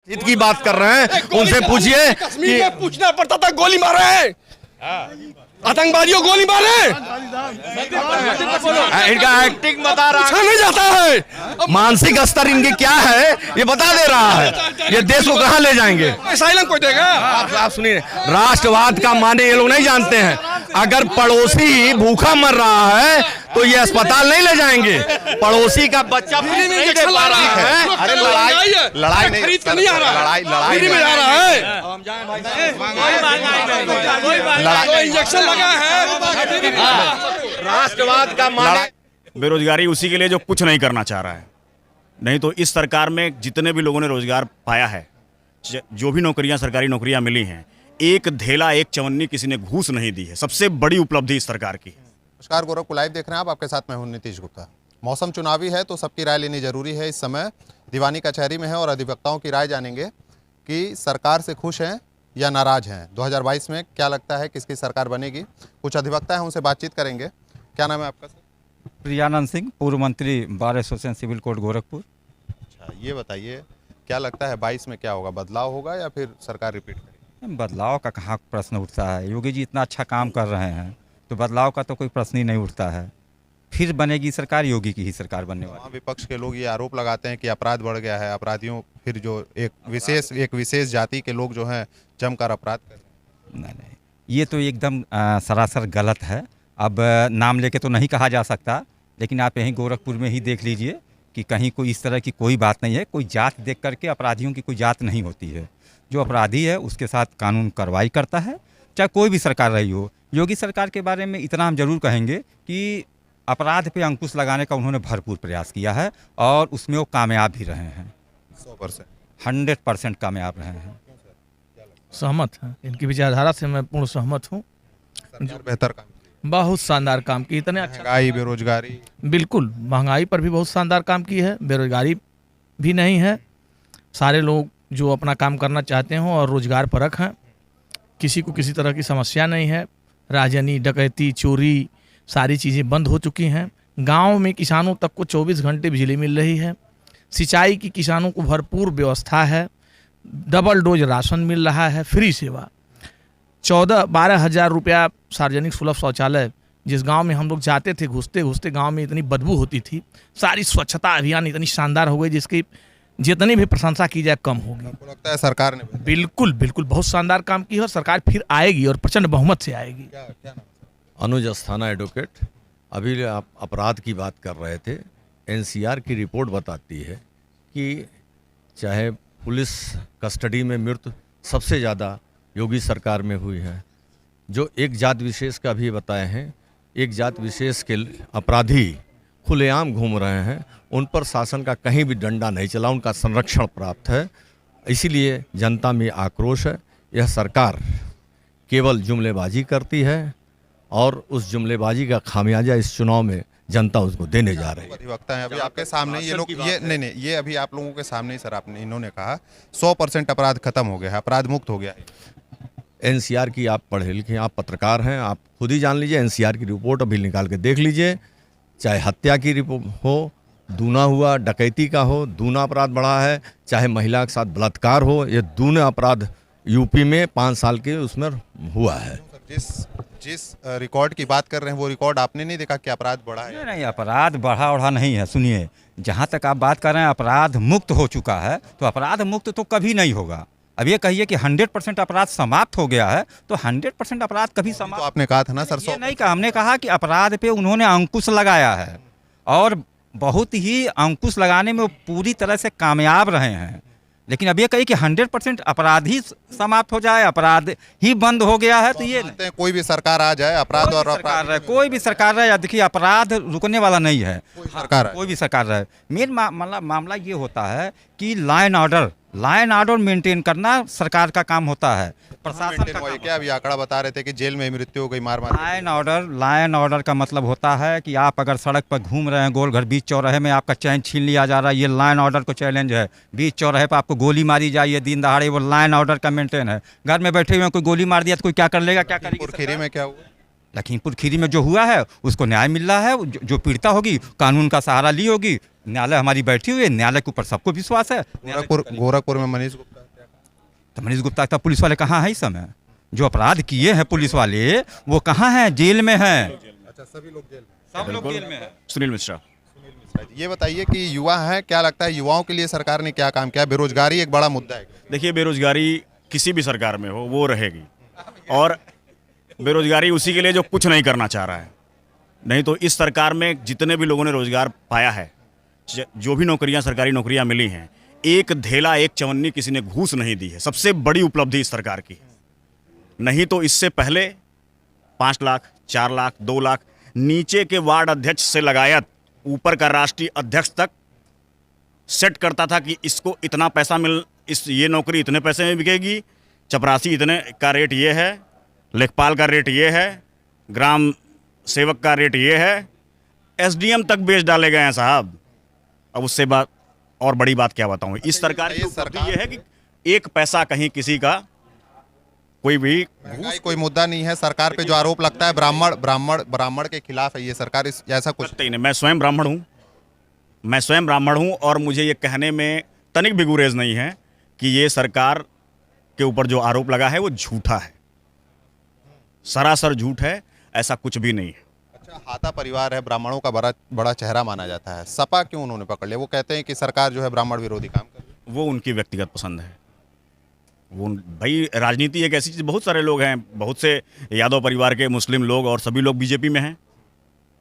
हित की बात कर रहे हैं, उनसे पूछिए कश्मीर में पूछना पड़ता था, गोली मारे हैं आतंकवादियों, गोली मारे। इनका एक्टिंग बता रहा पूछा नहीं जाता है। मानसिक स्तर इनके क्या है ये बता दे रहा है। ये देश को कहाँ ले जाएंगे? असाइलम कोई देगा? आप सुनिए, राष्ट्रवाद का माने ये लोग नहीं जानते हैं। अगर पड़ोसी भूखा मर रहा है तो ये अस्पताल नहीं ले जाएंगे। पड़ोसी का बच्चा फ्री में इंजेक्शन ला रहा है। अरे लड़ाई नहीं, खरीद कर नहीं आ रहा है, लड़ाई फ्री में जा रहा है। तो इंजेक्शन लगा है। राष्ट्रवाद का माने बेरोजगारी उसी के लिए जो कुछ नहीं करना चाह रहा है। नहीं तो इस सरकार में जितने भी लोगों ने रोजगार पाया है, जो भी नौकरियां सरकारी नौकरियां मिली हैं, एक धेला एक चवन्नी किसी ने घूस नहीं दी है। सबसे बड़ी उपलब्धि इस सरकार की। नमस्कार, गोरखपुर लाइव देख रहे हैं आप, आपके साथ मैं हूं नीतीश गुप्ता। मौसम चुनावी है तो सबकी राय लेनी जरूरी है। इस समय दीवानी कचहरी में है और अधिवक्ताओं की राय जानेंगे कि सरकार से खुश हैं या नाराज हैं। 2022 में क्या लगता है किसकी सरकार बनेगी? कुछ अधिवक्ता हैं, उनसे बातचीत करेंगे। क्या नाम है आपका सर? प्रियानंद सिंह, पूर्व मंत्री bar association civil court Gorakhpur. अच्छा, ये बताइए क्या लगता है 22 में क्या होगा? बदलाव होगा या फिर सरकार रिपीट करेगी? बदलाव का कहाँ प्रश्न उठता है? योगी जी इतना अच्छा काम कर रहे हैं तो बदलाव का तो कोई प्रश्न ही नहीं उठता है। फिर बनेगी सरकार, योगी की ही सरकार बनने वाली। वहाँ विपक्ष के लोग ये आरोप लगाते हैं कि अपराध बढ़ गया है, अपराधियों फिर जो एक विशेष जाति के लोग जो हैं जमकर अपराध कर रहे हैं। नहीं, ये तो एकदम सरासर गलत है। अब नाम लेके तो नहीं कहा जा सकता, लेकिन आप यहीं गोरखपुर में ही देख लीजिए कि कहीं कोई इस तरह की कोई बात नहीं है। कोई जात देख करके अपराधियों की कोई जात नहीं होती है। जो अपराधी है उसके साथ कानून कार्रवाई करता है, चाहे कोई भी सरकार रही हो। योगी सरकार के बारे में इतना हम जरूर कहेंगे कि अपराध पे अंकुश लगाने का उन्होंने भरपूर प्रयास किया है और उसमें वो कामयाब भी रहे हैं। 100% 100% कामयाब रहे हैं। सहमत हैं, इनकी विचारधारा से मैं पूर्ण सहमत हूँ। सरकार बेहतर काम, बहुत शानदार काम की, इतने अच्छा। महंगाई, बेरोजगारी, बिल्कुल, महंगाई पर भी बहुत शानदार काम की है। बेरोजगारी भी नहीं है। सारे लोग जो अपना काम करना चाहते हों और रोजगार परख हैं, किसी को किसी तरह की समस्या नहीं है। राजनी, डकैती, चोरी सारी चीज़ें बंद हो चुकी हैं। गांव में किसानों तक को 24 घंटे बिजली मिल रही है। सिंचाई की किसानों को भरपूर व्यवस्था है। डबल डोज राशन मिल रहा है। फ्री सेवा। 14-12 हज़ार रुपया सार्वजनिक सुलभ शौचालय, जिस गांव में हम लोग जाते थे, घुसते घुसते गांव में इतनी बदबू होती थी। सारी स्वच्छता अभियान इतनी शानदार हो गई जिसकी जितनी भी प्रशंसा की जाए कम होगी। आपको लगता है सरकार ने बिल्कुल बिल्कुल बहुत शानदार काम की है और सरकार फिर आएगी और प्रचंड बहुमत से आएगी। क्या अनुज अस्थाना एडवोकेट। अभी आप अपराध की बात कर रहे थे। एनसीआर की रिपोर्ट बताती है कि चाहे पुलिस कस्टडी में मृत्यु सबसे ज़्यादा योगी सरकार में हुई है। जो एक जात विशेष का भी बताए हैं, एक जात विशेष के अपराधी खुलेआम घूम रहे हैं, उन पर शासन का कहीं भी डंडा नहीं चला, उनका संरक्षण प्राप्त है। इसीलिए जनता में आक्रोश है। यह सरकार केवल जुमलेबाजी करती है और उस जुमलेबाजी का खामियाजा इस चुनाव में जनता उसको देने जा रही है। अधिवक्ता हैं अभी आपके सामने, ये लोग ये अभी आप लोगों के सामने ही सर आपने इन्होंने कहा 100% अपराध खत्म हो गया है, अपराध मुक्त हो गया है। एनसीआर की आप पढ़े लिखे, आप पत्रकार हैं, आप खुद ही जान लीजिए। एनसीआर की रिपोर्ट अभी निकाल के देख लीजिए। चाहे हत्या की रिपोर्ट हो, दूना हुआ, डकैती का हो, दूना अपराध बढ़ा है, चाहे महिला के साथ बलात्कार हो, ये दूना अपराध यूपी में 5 साल के उसमें हुआ है। जिस रिकॉर्ड की बात कर रहे हैं वो रिकॉर्ड आपने नहीं देखा कि अपराध बढ़ा है? नहीं, अपराध बढ़ा नहीं है। सुनिए, जहाँ तक आप बात कर रहे हैं अपराध मुक्त हो चुका है, तो अपराध मुक्त तो कभी नहीं होगा। अब ये कहिए कि 100% अपराध समाप्त हो गया है, तो 100% अपराध कभी समाप्त तो आपने कहा था ना सर, ये नहीं कहा। हमने कहा कि अपराध पे उन्होंने अंकुश लगाया है और बहुत ही अंकुश लगाने में वो पूरी तरह से कामयाब रहे हैं। लेकिन अब ये कही कि 100% अपराध ही समाप्त हो जाए, अपराध ही बंद हो गया है, तो ये नहीं। कोई भी सरकार आ जाए, अपराध और अपराध कोई भी सरकार रहे, देखिए अपराध रुकने वाला नहीं है। कोई भी सरकार रहे। मेन मामला ये होता है कि लाइन ऑर्डर मेंटेन करना सरकार का काम होता है, प्रशासन का काम। क्या अभी आंकड़ा बता रहे थे कि जेल में मृत्यु हो गई, मार लाइन ऑर्डर का मतलब होता है कि आप अगर सड़क पर घूम रहे हैं, गोल घर बीच चौराहे में आपका चैन छीन लिया जा रहा है, ये लाइन ऑर्डर को चैलेंज है। बीच चौराहे पर आपको गोली मारी जाए दिन दहाड़े, वो लाइन ऑर्डर का मेंटेन है। घर में बैठे हुए कोई गोली मार दिया तो कोई क्या कर लेगा? क्या करेगी? में क्या हुआ? लखीमपुर खीरी में जो हुआ है उसको न्याय मिल रहा है। जो पीड़िता होगी कानून का सहारा ली होगी। न्यायालय हमारी बैठी हुई है, न्यायालय के ऊपर सबको विश्वास है। गोरखपुर में मनीष गुप्ता तो मनीष गुप्ता का पुलिस वाले कहाँ हैं इस समय? जो अपराध किए हैं पुलिस वाले वो कहाँ हैं? जेल में हैं। अच्छा, सभी लोग जेल में, सब लोग जेल में हैं। सुनील मिश्रा। ये बताइए कि युवा हैं, क्या लगता है युवाओं के लिए सरकार ने क्या काम किया? बेरोजगारी एक बड़ा मुद्दा है। देखिए, बेरोजगारी किसी भी सरकार में हो वो रहेगी, और बेरोजगारी उसी के लिए जो कुछ नहीं करना चाह रहा है। नहीं तो इस सरकार में जितने भी लोगों ने रोजगार पाया है, जो भी नौकरियां सरकारी नौकरियां मिली हैं, एक धेला एक चवन्नी किसी ने घूस नहीं दी है। सबसे बड़ी उपलब्धि इस सरकार की। नहीं तो इससे पहले 5 लाख 4 लाख 2 लाख नीचे के वार्ड अध्यक्ष से लगायत ऊपर का राष्ट्रीय अध्यक्ष तक सेट करता था कि इसको इतना पैसा ये नौकरी इतने पैसे में बिकेगी, चपरासी इतने का रेट ये है, लेखपाल का रेट ये है, ग्राम सेवक का रेट ये है, एसडीएम तक बेच डाले गए हैं साहब। अब उससे बात और बड़ी बात क्या बताऊं, इस सरकार की उपलब्धि ये है कि एक पैसा कहीं किसी का कोई भी महंगाई कोई मुद्दा नहीं है। सरकार पे जो आरोप लगता है ब्राह्मण के खिलाफ है ये सरकार, ऐसा कुछ नहीं। मैं स्वयं ब्राह्मण हूं और मुझे ये कहने में तनिक भी गुरेज नहीं है कि ये सरकार के ऊपर जो आरोप लगा है वो झूठा है, सरासर झूठ है, ऐसा कुछ भी नहीं है। अच्छा, हाथा परिवार है, ब्राह्मणों का बड़ा चेहरा माना जाता है। सपा क्यों उन्होंने पकड़ लिया? वो कहते हैं कि सरकार जो है ब्राह्मण विरोधी काम कर रही है। वो उनकी व्यक्तिगत पसंद है। वो भाई, राजनीति एक ऐसी चीज़, बहुत सारे लोग हैं, बहुत से यादव परिवार के मुस्लिम लोग और सभी लोग बीजेपी में हैं,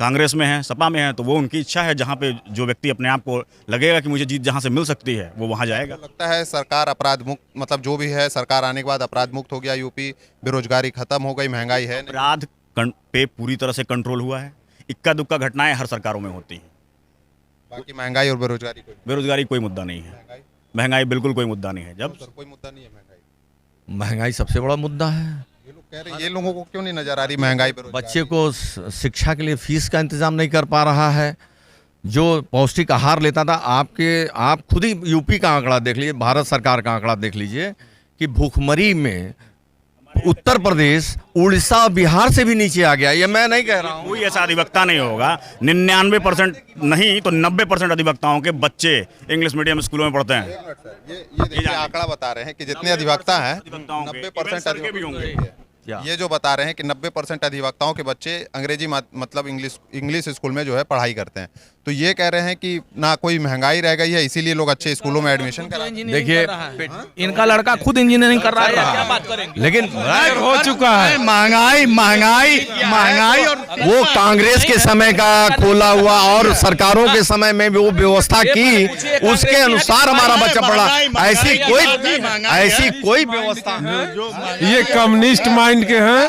कांग्रेस में हैं, सपा में हैं। तो वो उनकी इच्छा है, जहाँ पे जो व्यक्ति अपने आप को लगेगा कि मुझे जीत जहाँ से मिल सकती है वो वहाँ जाएगा। लगता है सरकार अपराध मुक्त, मतलब जो भी है सरकार आने के बाद अपराध मुक्त हो गया यूपी, बेरोजगारी खत्म हो गई, महंगाई है, अपराध पे पूरी तरह से कंट्रोल हुआ है। इक्का दुक्का घटनाएं हर सरकारों में होती हैं। बाकी महंगाई और बेरोजगारी कोई मुद्दा नहीं है। महंगाई बिल्कुल कोई मुद्दा नहीं है। जब कोई मुद्दा नहीं है महंगाई सबसे बड़ा मुद्दा है। ये लोग कह रहे हैं, ये लोगों को क्यों नहीं नजर आ रही महंगाई? बच्चे को शिक्षा के लिए फीस का इंतजाम नहीं कर पा रहा है। जो पौष्टिक आहार लेता था, आप खुद ही यूपी का आंकड़ा देख लीजिए, भारत सरकार का आंकड़ा देख लीजिए कि भूखमरी में उत्तर प्रदेश, उड़ीसा, बिहार से भी नीचे आ गया। ये मैं नहीं कह रहा हूँ, कोई ऐसा अधिवक्ता नहीं होगा, 99% नहीं तो 90% अधिवक्ताओं के बच्चे इंग्लिश मीडियम स्कूलों में पढ़ते हैं। ये देखिए आंकड़ा बता रहे हैं कि जितने अधिवक्ता हैं 90% भी होंगे। ये जो बता रहे हैं कि 90% अधिवक्ताओं के बच्चे अंग्रेजी मतलब इंग्लिश स्कूल में जो है पढ़ाई करते हैं। तो ये कह रहे हैं कि ना कोई महंगाई रह गई है, इसीलिए लोग अच्छे स्कूलों में एडमिशन करा। देखिए इनका लड़का खुद इंजीनियरिंग कर रहा है, क्या बात करेंगे? लेकिन हो चुका है महंगाई और वो कांग्रेस के समय का खोला हुआ और सरकारों के समय में वो व्यवस्था की, उसके अनुसार हमारा बच्चा पढ़ा। ऐसी कोई व्यवस्था ये कम्युनिस्ट माइंड के हैं,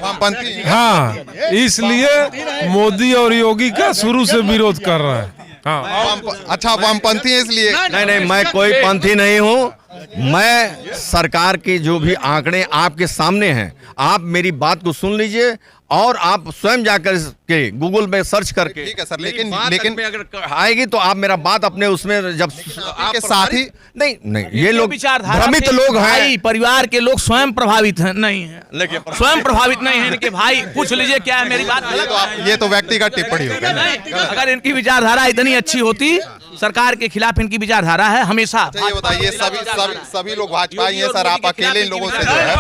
वामपंथी हैं। हाँ, इसलिए मोदी और योगी का शुरू से विरोध कर रहे हैं। हाँ, अच्छा, वामपंथी है इसलिए? नहीं, मैं कोई पंथी नहीं हूँ। मैं सरकार के जो भी आंकड़े आपके सामने हैं, आप मेरी बात को सुन लीजिए और आप स्वयं जाकर के गूगल में सर्च करके। ठीक है सर, लेकिन अगर आएगी तो आप मेरा बात अपने उसमें जब आपके साथ ही नहीं ये लोग विचारधारा भ्रमित लोग हैं। परिवार के लोग स्वयं प्रभावित हैं, नहीं है, स्वयं प्रभावित नहीं है इनके भाई। पूछ लीजिए क्या है मेरी बात? ये तो व्यक्तिगत टिप्पणी हो गई। अगर इनकी विचारधारा इतनी अच्छी होती, सरकार के खिलाफ इनकी विचारधारा है हमेशा। ये बताइए, सभी लोग भाजपा ही हैं सर, आप अकेले इन लोगों से जो है?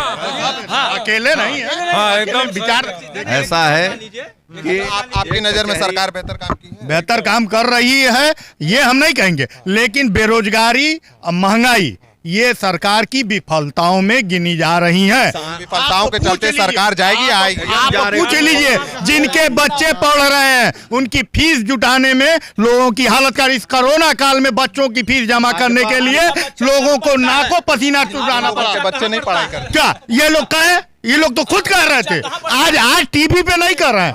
अकेले नहीं है। हाँ, एकदम विचार ऐसा है कि आपकी नजर में सरकार बेहतर काम की है? बेहतर काम कर रही है ये हम नहीं कहेंगे, लेकिन बेरोजगारी, महंगाई ये सरकार की विफलताओं में गिनी जा रही हैं। विफलताओं के चलते सरकार जाएगी आएगी? आप पूछ लीजिए, जिनके बच्चे पढ़ रहे हैं उनकी फीस जुटाने में लोगों की हालत कर, इस कोरोना काल में बच्चों की फीस जमा करने के लिए लोगों को नाकों पसीना चुराना पड़ा। बच्चे नहीं पढ़ाई करते क्या ये लोग कहे? ये लोग तो खुद कह रहे थे, आज टीवी पे नहीं कर रहे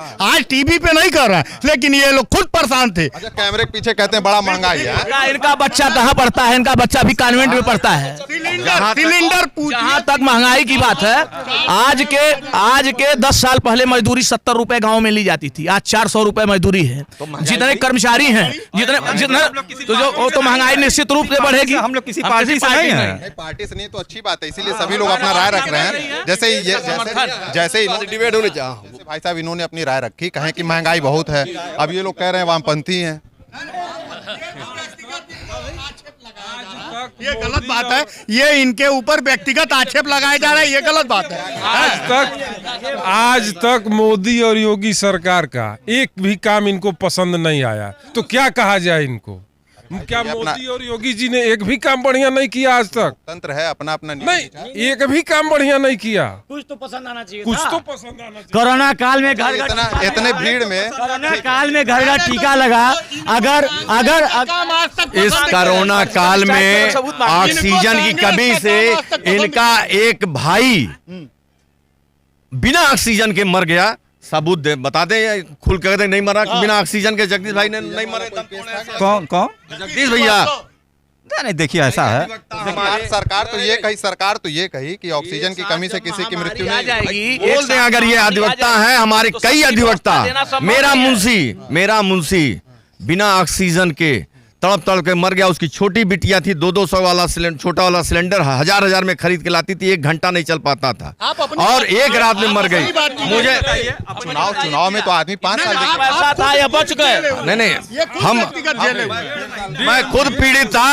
हैं, लेकिन ये लोग खुद परेशान थे। अच्छा, कैमरे के पीछे कहते हैं बड़ा महंगाई है। इनका बच्चा कहाँ पढ़ता है? इनका बच्चा भी कॉन्वेंट में पढ़ता है। सिलेंडर जहाँ तक महंगाई की बात है, आज के 10 साल पहले मजदूरी 70 रुपए गाँव में ली जाती थी, आज 400 रुपए मजदूरी है। जितने कर्मचारी हैं, जितने तो महंगाई निश्चित रूप से बढ़ेगी। हम लोग किसी पार्टी से नहीं है। पार्टी से नहीं तो अच्छी बात है, इसीलिए सभी लोग अपना राय रख रहे हैं। जैसे डिबेट होने चाहिए। भाई साहब इन्होंने अपनी राय रखी, कहें कि महंगाई बहुत है, अब ये लोग कह रहे हैं वामपंथी हैं। ये गलत बात है। ये इनके ऊपर व्यक्तिगत आक्षेप लगाए जा रहे हैं, ये गलत बात है। आज तक मोदी और योगी सरकार का एक भी काम इनको पसंद नहीं आया, तो क्या कहा जाए इनको? क्या मोदी और योगी जी ने एक भी काम बढ़िया नहीं किया आज तक? तंत्र है, अपना अपना नहीं, एक भी काम बढ़िया नहीं किया। कुछ तो पसंद आना चाहिए, कुछ तो पसंद आना चाहिए। कोरोना काल में घर इतने भीड़ में कोरोना काल में घर घर टीका लगा। अगर इस कोरोना काल में ऑक्सीजन की कमी से इनका एक भाई बिना ऑक्सीजन के मर गया। सबूत दे, बता दे, खुल कर दे, नहीं मरा बिना ऑक्सीजन के। जगदीश भाई ने नहीं मरे। कौन कौन? जगदीश भैया नहीं, देखिए ऐसा है, सरकार तो ये कही कि ऑक्सीजन की कमी से किसी की मृत्यु नहीं जाएगी। बोल दें अगर ये अधिवक्ता है, हमारे कई अधिवक्ता। मेरा मुंशी बिना ऑक्सीजन के तड़प तड़प के मर गया। उसकी छोटी बिटिया थी, 200 वाला छोटा वाला सिलेंडर हजार में खरीद के लाती थी, 1 घंटा नहीं चल पाता था और एक रात में मर गई। मुझे चुनाव में तो आदमी 5 साल बच गए। नहीं मैं खुद पीड़ित था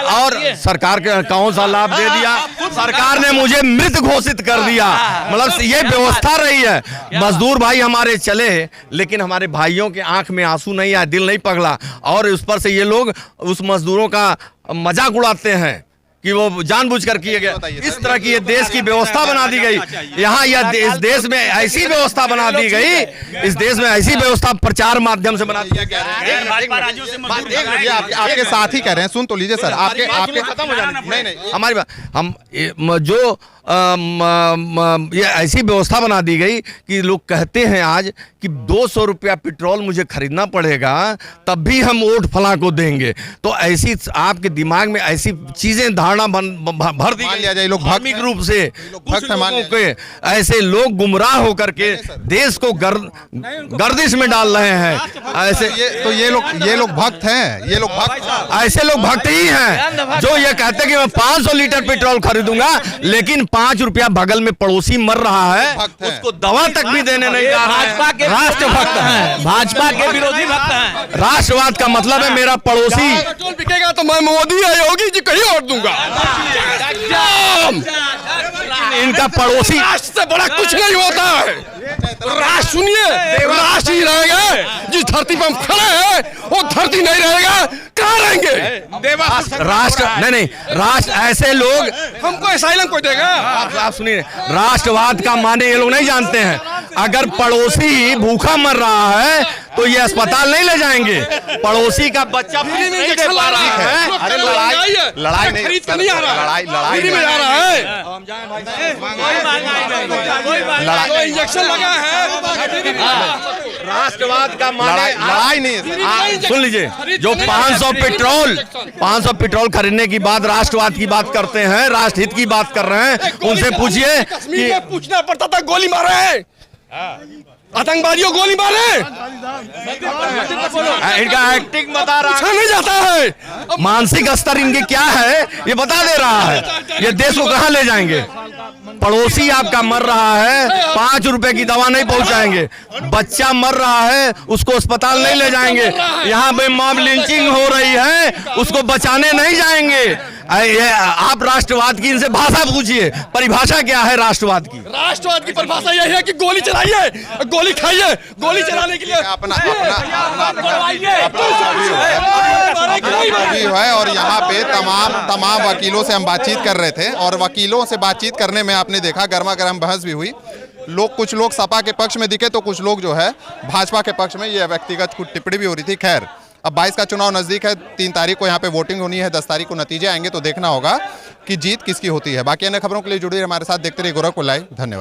और सरकार के कौन सा लाभ दे दिया? सरकार ने मुझे मृत घोषित कर दिया। मतलब ये व्यवस्था रही है। मजदूर भाई हमारे चले, लेकिन हमारे भाइयों के आंख में आंसू नहीं आया, दिल नहीं पगला। और उस पर से ये लोग उस मजदूरों का मजाक उड़ाते हैं कि वो जानबूझकर किए गए। इस तरह की ये देश की व्यवस्था बना दी गई। यहाँ इस देश में ऐसी व्यवस्था बना दी गई, इस देश में ऐसी व्यवस्था प्रचार माध्यम से बना दी गई। आपके साथ ही कह रहे हैं, सुन तो लीजिए सर। आपके खत्म हो जाने। नहीं हमारी बात, हम जो ये ऐसी व्यवस्था बना दी गई कि लोग कहते हैं आज कि 200 रुपया पेट्रोल मुझे खरीदना पड़ेगा तब भी हम वोट फला को देंगे। तो ऐसी आपके दिमाग में ऐसी चीजें धारणा भर दी गई लोग धार्मिक रूप से। ऐसे लोग गुमराह होकर के देश को गर्दिश में डाल रहे हैं। ऐसे ये लोग भक्त हैं, ये लोग भक्त, ऐसे लोग भक्त ही हैं जो ये कहते हैं कि मैं 500 लीटर पेट्रोल खरीदूंगा, लेकिन 5 रुपया बगल में पड़ोसी मर रहा है, उसको दवा तक भी देने नहीं जा रहा है। राष्ट्रभक्त हैं, भाजपा के विरोधी भक्त हैं। राष्ट्रवाद का मतलब है मेरा पड़ोसी पेट्रोल बिकेगा तो मैं मोदी या योगी जी कहीं और दूंगा। इनका पड़ोसी। राष्ट्र से बड़ा कुछ नहीं होता है। राष्ट्र सुनिए, राष्ट्र ही रहेगा। जिस धरती पर हम खड़े हैं वो धरती नहीं रहेगा, कहाँ रहेंगे? राष्ट्र नहीं, राष्ट्र ऐसे लोग हमको असाइलम कोई देगा? आप सुनिए, राष्ट्रवाद का माने ये लोग नहीं जानते हैं। अगर पड़ोसी भूखा मर रहा है तो ये अस्पताल नहीं ले जाएंगे। पड़ोसी का बच्चा नहीं दे पा रहा है। अरे लड़ाई नहीं, खरीद नहीं आ रहा, लड़ाई में आ रहा है। इंजेक्शन लगा है। राष्ट्रवाद का माने लड़ाई नहीं। सुन लीजिए, जो 500 पेट्रोल खरीदने की बात राष्ट्रवाद की बात करते हैं, राष्ट्रहित की बात कर रहे हैं, उनसे पूछिए कि पूछना पड़ता था, गोली मारे आतंकवादियों, गोली मारे। इनका एक्टिंग बता रहा नहीं जाता है। मानसिक स्तर इनके क्या है ये बता दे रहा है। ये देश को कहां ले जाएंगे? पड़ोसी आपका मर रहा है, 5 रुपए की दवा नहीं पहुंचाएंगे। बच्चा मर रहा है, उसको अस्पताल नहीं ले जाएंगे। यहाँ पे मॉब लिंचिंग हो रही है, उसको बचाने नहीं जाएंगे। आप राष्ट्रवाद की इनसे भाषा पूछिए, परिभाषा क्या है राष्ट्रवाद की? राष्ट्रवाद की परिभाषा यही है कि गोली चलाइए, गोली खाइए। गोली चलाने के लिए अपना है। और यहाँ पे तमाम वकीलों से हम बातचीत कर रहे थे और वकीलों से बातचीत करने में आपने देखा गर्मा गर्म बहस भी हुई। कुछ लोग सपा के पक्ष में दिखे तो कुछ लोग जो है भाजपा के पक्ष में, ये व्यक्तिगत कुछ टिप्पणी भी हो रही थी। खैर, अब 22 का चुनाव नजदीक है, 3 तारीख को यहाँ पे वोटिंग होनी है, 10 तारीख को नतीजे आएंगे तो देखना होगा कि जीत किसकी होती है। बाकी अन्य खबरों के लिए जुड़े हमारे साथ, देखते रहिए गोरखपुर लाइव। धन्यवाद।